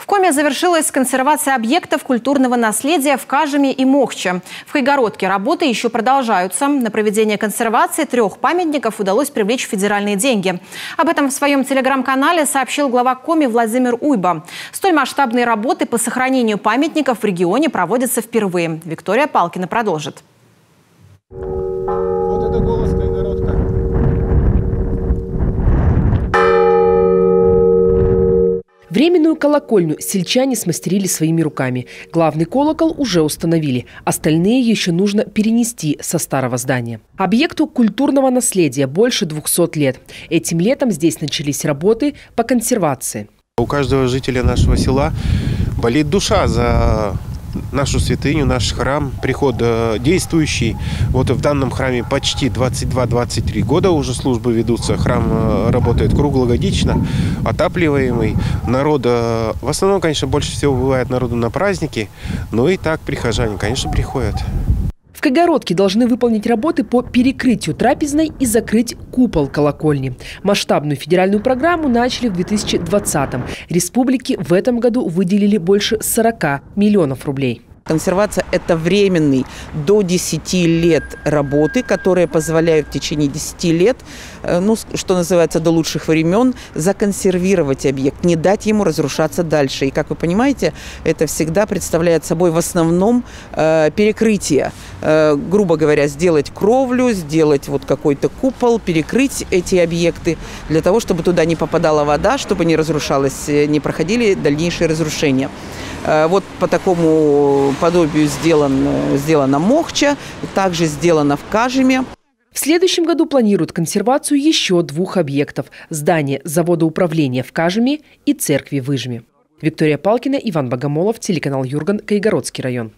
В Коме завершилась консервация объектов культурного наследия в Кажеме и Мохче. В Кайгородке работы еще продолжаются. На проведение консервации 3 памятников удалось привлечь федеральные деньги. Об этом в своем телеграм-канале сообщил глава Коми Владимир Уйба. Столь масштабные работы по сохранению памятников в регионе проводятся впервые. Виктория Палкина продолжит. Вот это голос Кайгородка. Временную колокольню сельчане смастерили своими руками. Главный колокол уже установили. Остальные еще нужно перенести со старого здания. Объекту культурного наследия больше 200 лет. Этим летом здесь начались работы по консервации. У каждого жителя нашего села болит душа за нашу святыню, наш храм, приход действующий. Вот в данном храме почти 22-23 года уже службы ведутся. Храм работает круглогодично, отапливаемый. Народа, в основном, конечно, больше всего бывает народу на праздники, но и так прихожане, конечно, приходят. В Кайгородке должны выполнить работы по перекрытию трапезной и закрыть купол колокольни. Масштабную федеральную программу начали в 2020-м. Республике в этом году выделили больше 40 миллионов рублей. Консервация – это временный до 10 лет работы, которые позволяют в течение 10 лет, что называется, до лучших времен, законсервировать объект, не дать ему разрушаться дальше. И, как вы понимаете, это всегда представляет собой в основном перекрытие. Грубо говоря, сделать кровлю, сделать вот какой-то купол, перекрыть эти объекты, для того, чтобы туда не попадала вода, чтобы не разрушалось, не проходили дальнейшие разрушения. Вот по такому подобию сделано Мохча, также сделано в Кажеме. В следующем году планируют консервацию еще 2 объектов – здания завода управления в Кажеме и церкви в Ижме. Виктория Палкина, Иван Богомолов, телеканал Юрган, Кайгородский район.